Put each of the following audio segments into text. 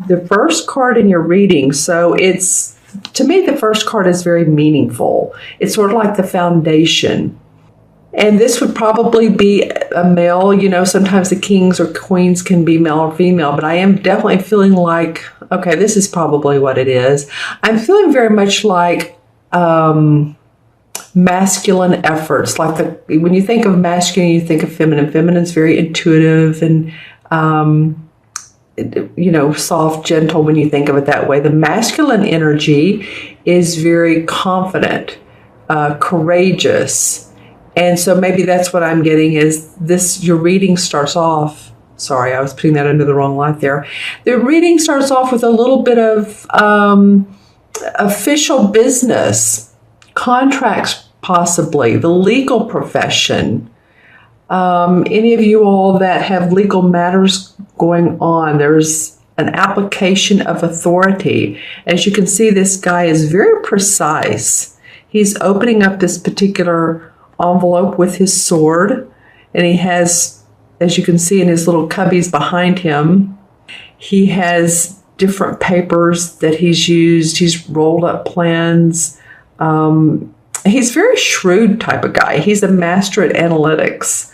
the first card in your reading. So it's, to me, the first card is very meaningful. It's sort of like the foundation. And this would probably be a male. Sometimes the kings or queens can be male or female, but I am definitely feeling like, okay, this is probably what it is. I'm feeling very much like masculine efforts. Like when you think of masculine, you think of feminine. Feminine's very intuitive and, soft, gentle when you think of it that way. The masculine energy is very confident, courageous. And so maybe that's what I'm getting is this, your reading starts off, sorry, I was putting that under the wrong light there. The reading starts off with a little bit of official business, contracts possibly, the legal profession. Any of you all that have legal matters going on, there's an application of authority. As you can see, this guy is very precise. He's opening up this particular envelope with his sword, and he has, as you can see in his little cubbies behind him, he has different papers that he's used. He's rolled up plans. He's a very shrewd type of guy. He's a master at analytics.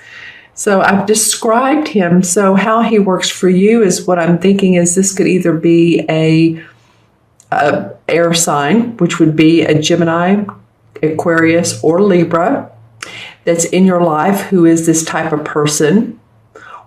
So I've described him. So how he works for you is what I'm thinking is this could either be a air sign, which would be a Gemini, Aquarius, or Libra that's in your life who is this type of person.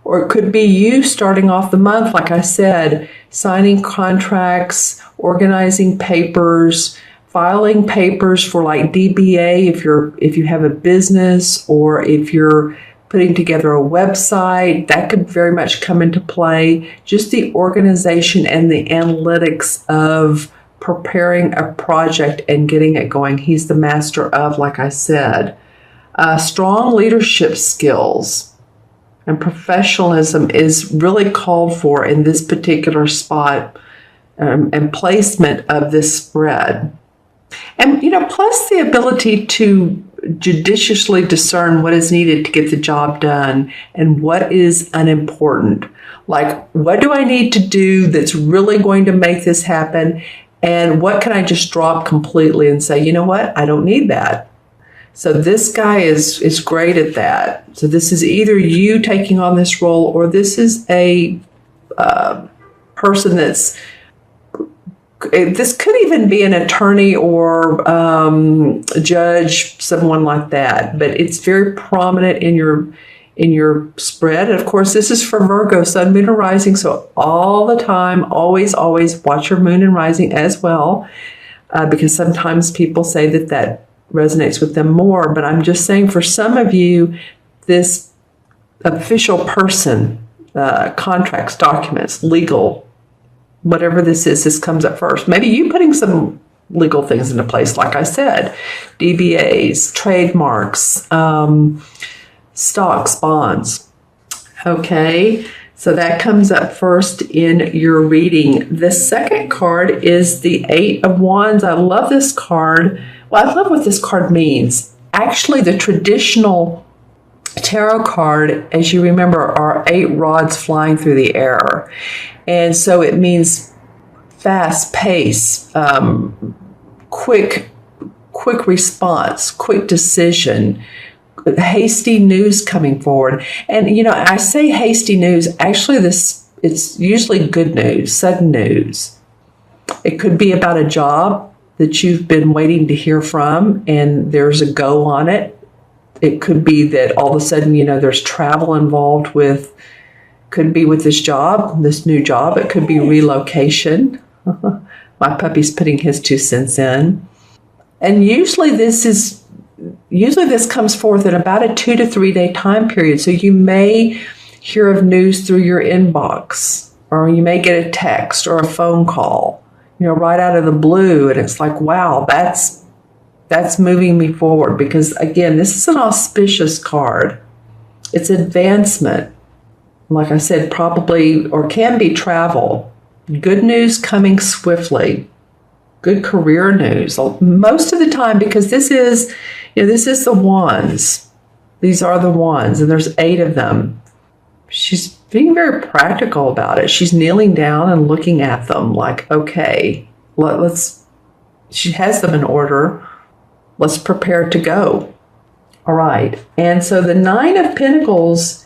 Or it could be you starting off the month, like I said, signing contracts, organizing papers, filing papers for like DBA if you have a business, or if you're putting together a website, that could very much come into play. Just the organization and the analytics of preparing a project and getting it going. He's the master of, like I said. Strong leadership skills and professionalism is really called for in this particular spot and placement of this spread. And, plus the ability to judiciously discern what is needed to get the job done and what is unimportant. Like, what do I need to do that's really going to make this happen? And what can I just drop completely and say, you know what, I don't need that. So this guy is great at that. So this is either you taking on this role, or this is a person that's, this could even be an attorney or a judge, someone like that. But it's very prominent in your spread. And of course, this is for Virgo, Sun, Moon, and Rising. So all the time, always watch your Moon and Rising as well, because sometimes people say that resonates with them more. But I'm just saying, for some of you, this official person, contracts, documents, legal, whatever this comes up first. Maybe you putting some legal things into place, like I said, DBAs, trademarks, stocks, bonds. Okay, so that comes up first in your reading. The second card is the Eight of Wands. I love this card. Well, I love what this card means. Actually, the traditional tarot card, as you remember, are 8 rods flying through the air. And so it means fast pace, quick response, quick decision, hasty news coming forward. And, I say hasty news. Actually, it's usually good news, sudden news. It could be about a job that you've been waiting to hear from, and there's a go on it. It could be that all of a sudden, there's travel involved with, could be with this job, this new job. It could be relocation. My puppy's putting his 2 cents in. And usually this comes forth in about a 2 to 3 day time period. So you may hear of news through your inbox, or you may get a text or a phone call, right out of the blue. And it's like, wow, that's moving me forward, because again, this is an auspicious card. It's advancement. Like I said, probably, or can be travel. Good news coming swiftly. Good career news. Most of the time, because this is the wands. These are the wands, and there's 8 of them. She's being very practical about it. She's kneeling down and looking at them like, okay, let's, she has them in order. Let's prepare to go. All right. And so the Nine of Pentacles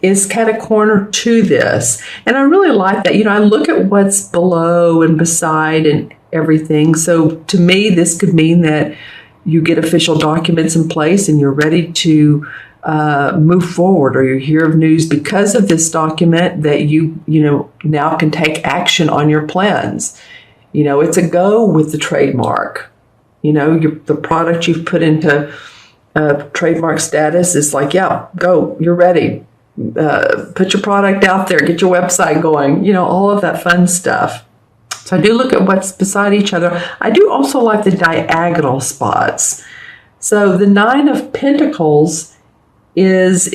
is kind of corner to this. And I really like that. I look at what's below and beside and everything. So to me, this could mean that you get official documents in place and you're ready to move forward, or you hear of news because of this document that you now can take action on your plans. It's a go with the trademark. The product you've put into trademark status is like, yeah, go, you're ready. Put your product out there, get your website going, all of that fun stuff. So I do look at what's beside each other. I do also like the diagonal spots. So the Nine of Pentacles is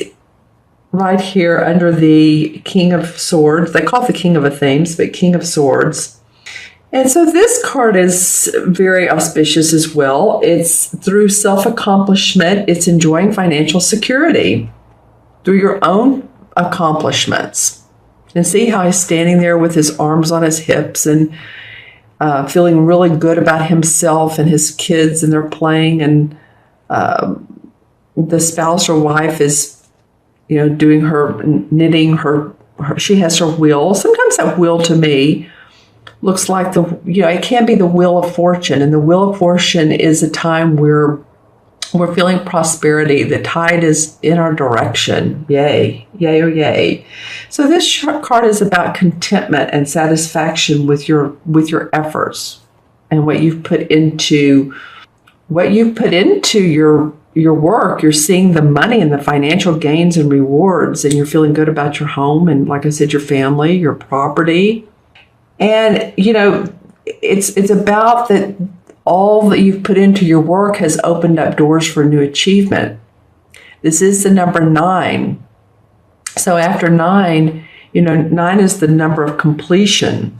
right here under the King of Swords. They call it the King of Athenes, but King of Swords. And so this card is very auspicious as well. It's through self-accomplishment. It's enjoying financial security through your own accomplishments. And see how he's standing there with his arms on his hips and feeling really good about himself and his kids, and they're playing, and the spouse or wife is, doing her knitting, her she has her wheel. Sometimes that wheel to me looks like it can be the Wheel of Fortune. And the Wheel of Fortune is a time where we're feeling prosperity. The tide is in our direction. Yay, yay, or yay. So this card is about contentment and satisfaction with your efforts and what you've put into your work. You're seeing the money and the financial gains and rewards, and you're feeling good about your home and, like I said, your family, your property. And, it's about that all that you've put into your work has opened up doors for new achievement. This is the number 9. So after 9, 9 is the number of completion.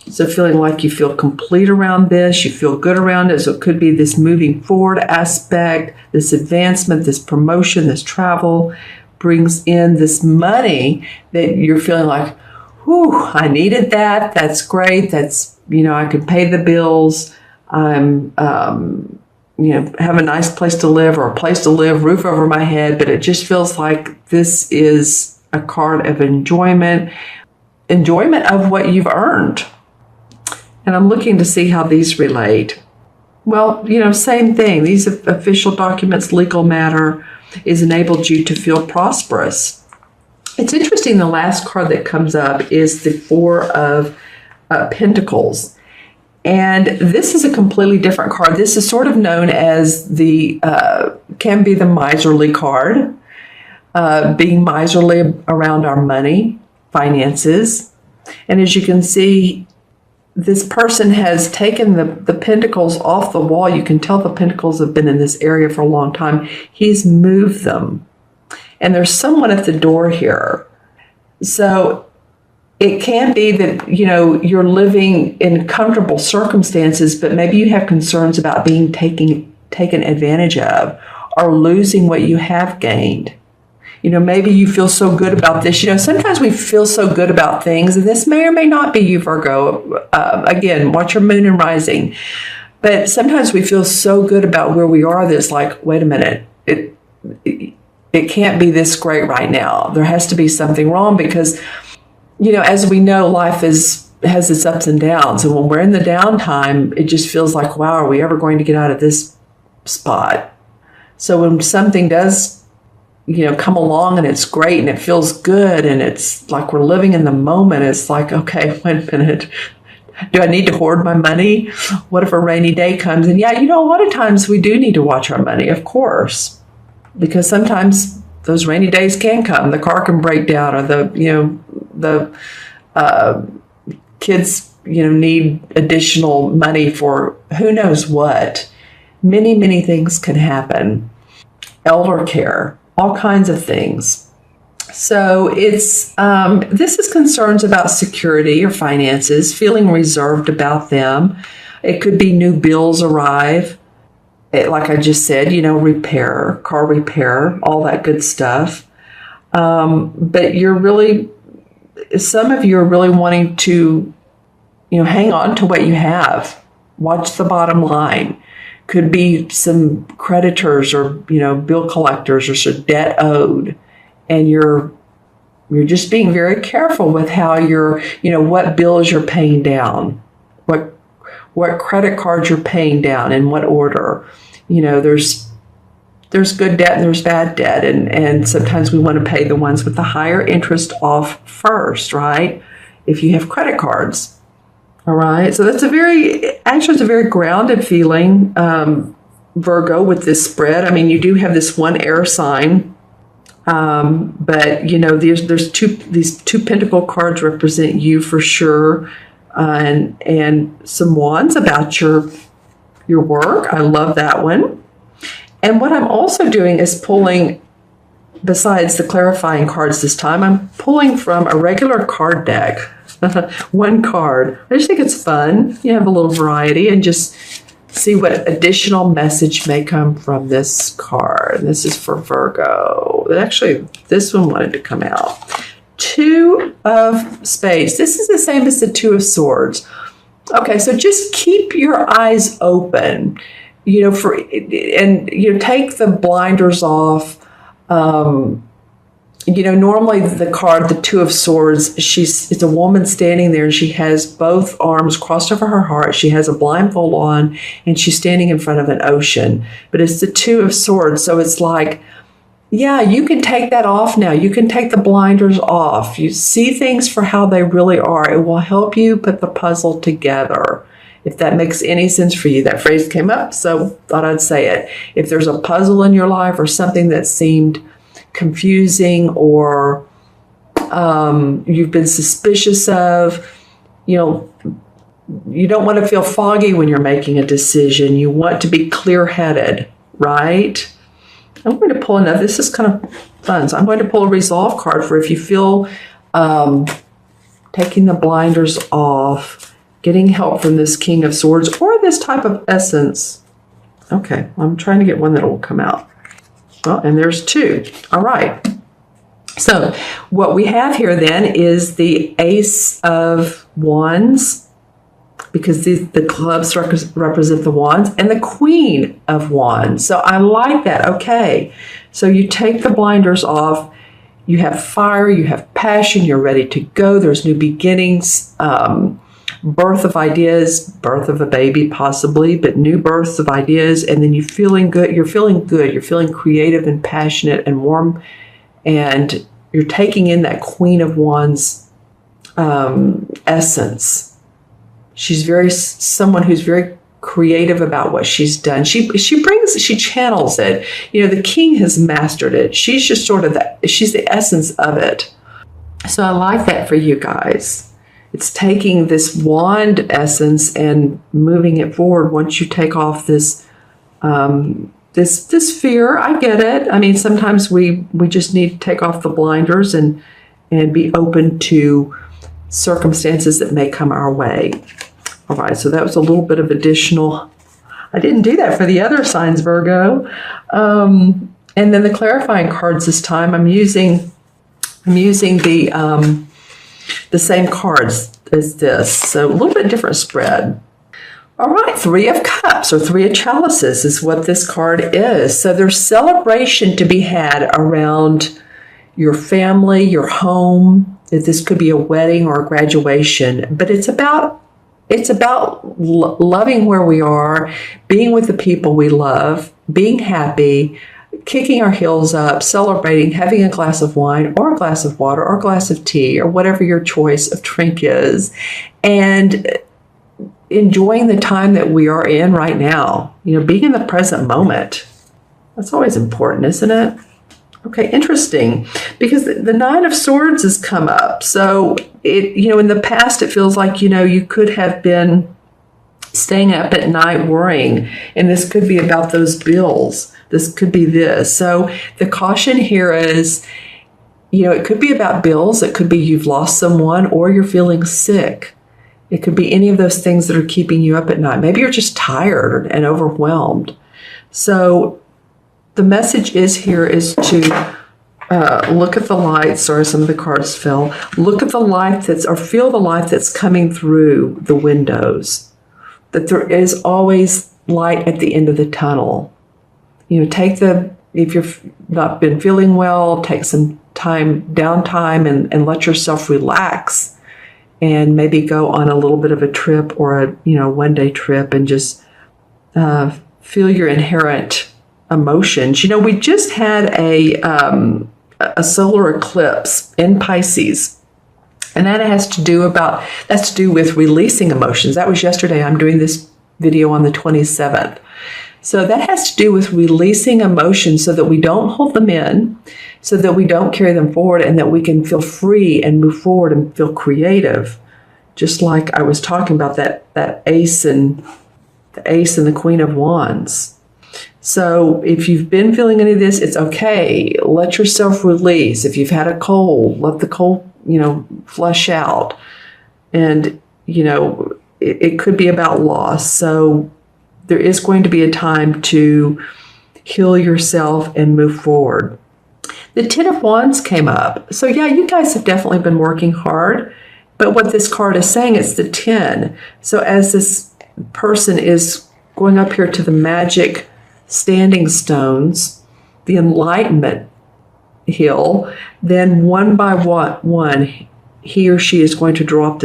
So feeling like you feel complete around this, you feel good around it. So it could be this moving forward aspect, this advancement, this promotion, this travel brings in this money that you're feeling like, whew, I needed that. That's great. That's, I could pay the bills. I'm, have a nice place to live, or a place to live, roof over my head. But it just feels like this is a card of enjoyment of what you've earned. And I'm looking to see how these relate. Well, same thing. These official documents, legal matter, is enabled you to feel prosperous. It's interesting, the last card that comes up is the Four of Pentacles. And this is a completely different card. This is sort of known as can be the miserly card, being miserly around our money, finances. And as you can see, this person has taken the pentacles off the wall. You can tell the pentacles have been in this area for a long time. He's moved them. And there's someone at the door here. So it can be that, you're living in comfortable circumstances, but maybe you have concerns about being taken advantage of, or losing what you have gained. Maybe you feel so good about this. Sometimes we feel so good about things, and this may or may not be you, Virgo. Again, watch your moon and rising. But sometimes we feel so good about where we are that it's like, wait a minute, it can't be this great right now. There has to be something wrong because, as we know, life has its ups and downs. And when we're in the downtime, it just feels like, wow, are we ever going to get out of this spot? So when something does come along and it's great and it feels good and it's like we're living in the moment, it's like, okay, wait a minute. Do I need to hoard my money? What if a rainy day comes? And yeah, a lot of times we do need to watch our money, of course, because sometimes those rainy days can come. The car can break down, or the kids, need additional money for who knows what. Many, many things can happen. Elder care, all kinds of things. So it's this is concerns about security or finances, feeling reserved about them. It could be new bills arrive. Like I just said, repair, car repair, all that good stuff. But some of you are really wanting to, hang on to what you have. Watch the bottom line. Could be some creditors or, bill collectors or some debt owed. And you're just being very careful with how what bills you're paying down, what credit cards you're paying down, in what order. There's good debt and there's bad debt. And sometimes we want to pay the ones with the higher interest off first, right? If you have credit cards. All right. So it's a very grounded feeling, Virgo, with this spread. I mean, you do have this one air sign, but there's these two pentacle cards represent you for sure, and some wands about your work. I love that one. And what I'm also doing is pulling, besides the clarifying cards this time, I'm pulling from a regular card deck. One card. I just think it's fun. You have a little variety and just see what additional message may come from this card. This is for Virgo. Actually, this one wanted to come out. Two of Spades. This is the same as the Two of Swords. Okay, so just keep your eyes open, take the blinders off. Normally the card, the Two of Swords, it's a woman standing there and she has both arms crossed over her heart. She has a blindfold on and she's standing in front of an ocean. But it's the Two of Swords. So it's like, yeah, you can take that off now. You can take the blinders off. You see things for how they really are. It will help you put the puzzle together. If that makes any sense for you. That phrase came up, so thought I'd say it. If there's a puzzle in your life or something that seemed confusing or you've been suspicious of, you don't want to feel foggy when you're making a decision. You want to be clear-headed, right? I'm going to pull another. This is kind of fun. So I'm going to pull a resolve card for if you feel taking the blinders off, getting help from this King of Swords or this type of essence. Okay, I'm trying to get one that will come out. Well, and there's two. All right. So what we have here then is the Ace of Wands, because the clubs represent the wands, and the Queen of Wands. So I like that. Okay. So you take the blinders off. You have fire. You have passion. You're ready to go. There's new beginnings. Birth of ideas, birth of a baby possibly, but new births of ideas, and then you're feeling good. You're feeling creative and passionate and warm, and you're taking in that Queen of Wands essence. She's someone who's very creative about what she's done. She channels it. The King has mastered it. She's just she's the essence of it. So I like that for you guys. It's taking this wand essence and moving it forward once you take off this fear. I get it. I mean, sometimes we just need to take off the blinders and be open to circumstances that may come our way. All right, so that was a little bit of additional. I didn't do that for the other signs, Virgo. And then the clarifying cards this time, I'm using the same cards as this, so a little bit different spread. All right, Three of Cups or Three of Chalices is what this card is. So there's celebration to be had around your family, your home. This could be a wedding or a graduation, but it's about loving where we are, being with the people we love, being happy, kicking our heels up, celebrating, having a glass of wine or a glass of water or a glass of tea or whatever your choice of drink is, and enjoying the time that we are in right now. Being in the present moment. That's always important, isn't it? Okay, interesting, because the Nine of Swords has come up. So in the past, it feels like, you could have been staying up at night worrying, and this could be about those bills. This could be this. So the caution here is, it could be about bills. It could be you've lost someone or you're feeling sick. It could be any of those things that are keeping you up at night. Maybe you're just tired and overwhelmed. So the message is to look at the light. Sorry, some of the cards fell. Look at the light or feel the light that's coming through the windows. That there is always light at the end of the tunnel. If you've not been feeling well, take some downtime and let yourself relax, and maybe go on a little bit of a trip or a one-day trip and just feel your inherent emotions. We just had a solar eclipse in Pisces, and that's to do with releasing emotions. That was yesterday. I'm doing this video on the 27th. So that has to do with releasing emotions so that we don't hold them in, so that we don't carry them forward, and that we can feel free and move forward and feel creative. Just like I was talking about that ace and the Queen of Wands. So if you've been feeling any of this, it's okay. Let yourself release. If you've had a cold, let the cold, flush out. And, it could be about loss. So there is going to be a time to heal yourself and move forward. The Ten of Wands came up. So yeah, you guys have definitely been working hard. But what this card is saying, it's the 10. So as this person is going up here to the magic standing stones, the enlightenment hill, then one by one, he or she is going to drop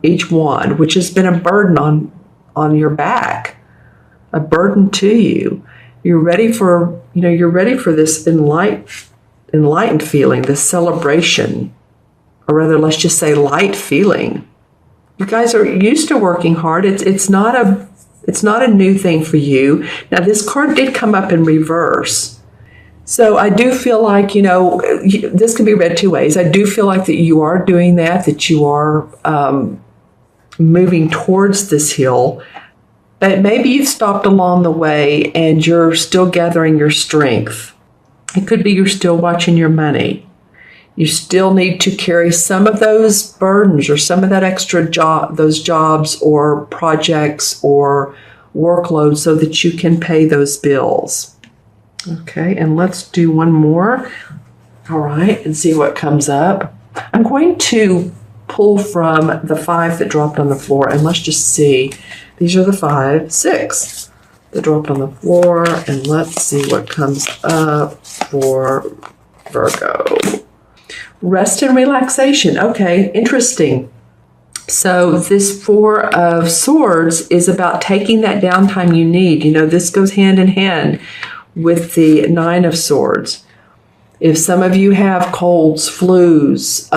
each wand, which has been a burden on your back, a burden to you. You're ready for this enlightened feeling, this celebration, or rather, let's just say light feeling. You guys are used to working hard. It's not a new thing for you. Now, this card did come up in reverse. So I do feel like, this can be read two ways. I do feel like that you are doing that you are moving towards this hill. But maybe you've stopped along the way and you're still gathering your strength. It could be you're still watching your money. You still need to carry some of those burdens or some of that extra those jobs or projects or workload so that you can pay those bills. Okay, and let's do one more. All right, and see what comes up. I'm going to pull from the 5 that dropped on the floor, and let's just see. These are the 6 that dropped on the floor, and let's see what comes up for Virgo. Rest and relaxation. Okay, interesting. So this 4 of Swords is about taking that downtime you need. This goes hand in hand with the 9 of Swords. If some of you have colds, flus,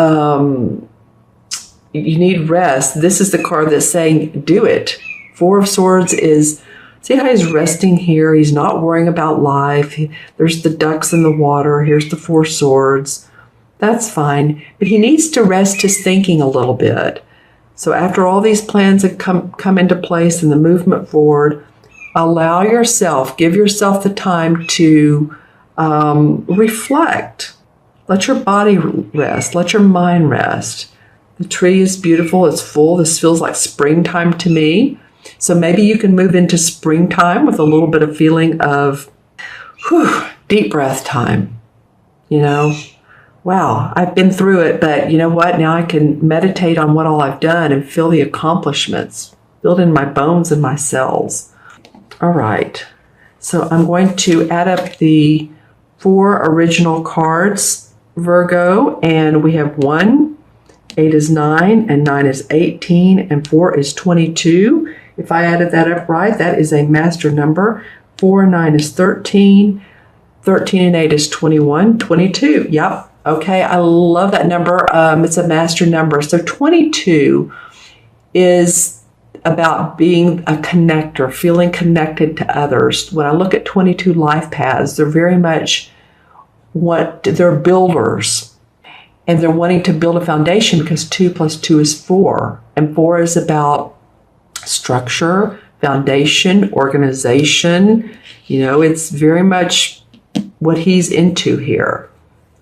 you need rest, this is the card that's saying do it. 4 of Swords is, see how he's resting here. He's not worrying about life. There's the ducks in the water. Here's the 4 swords. That's fine. But he needs to rest his thinking a little bit. So after all these plans have come into place and the movement forward, allow yourself, give yourself the time to reflect. Let your body rest. Let your mind rest. The tree is beautiful. It's full. This feels like springtime to me. So maybe you can move into springtime with a little bit of feeling of deep breath time. Wow, I've been through it, but you know what? Now I can meditate on what all I've done and feel the accomplishments, build in my bones and my cells. All right, so I'm going to add up the 4 original cards, Virgo, and we have 1, 8 is 9, and 9 is 18, and 4 is 22. If I added that up right, that is a master number. 4 and 9 is 13, 13 and 8 is 21, 22. Yep. Okay, I love that number. It's a master number. So 22 is about being a connector, feeling connected to others. When I look at 22 life paths, they're very much they're builders. And they're wanting to build a foundation because 2 plus 2 is 4. And 4 is about structure, foundation, organization. It's very much what he's into here.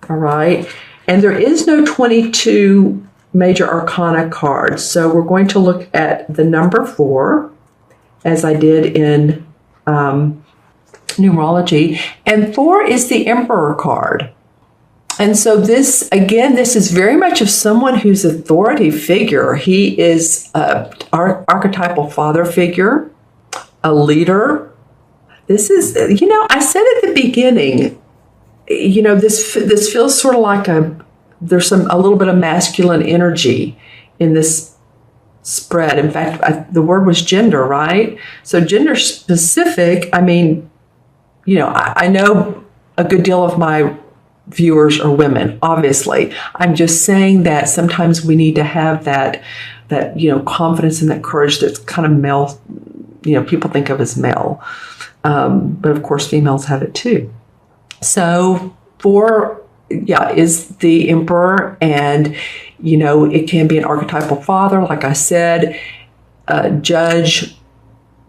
All right. And there is no 22 major arcana cards. So we're going to look at the number 4, as I did in numerology. And 4 is the Emperor card. And so this, again, this is very much of someone who's authority figure. He is an archetypal father figure, a leader. This is, I said at the beginning, this feels sort of like there's a little bit of masculine energy in this spread. In fact, the word was gender, right? So gender specific, I mean, I know a good deal of my viewers are women, obviously. I'm just saying that sometimes we need to have that confidence and that courage that's kind of male, people think of as male. But of course, females have it too. So 4, is the Emperor, and, it can be an archetypal father, like I said, a judge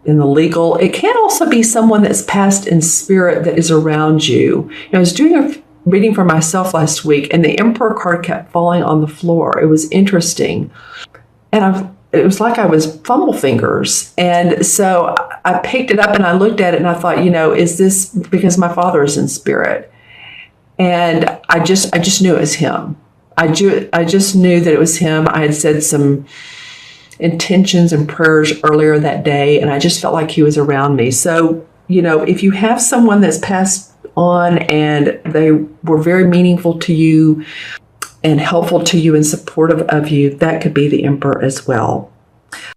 in the legal. It can also be someone that's passed in spirit that is around you. I was doing a reading for myself last week, and the Emperor card kept falling on the floor. It was interesting. And it was like I was fumble fingers. And so I picked it up and I looked at it and I thought, is this because my father is in spirit? And I just knew it was him. I just knew that it was him. I had said some intentions and prayers earlier that day, and I just felt like he was around me. So, if you have someone that's passed on and they were very meaningful to you and helpful to you and supportive of you, that could be the Emperor as well.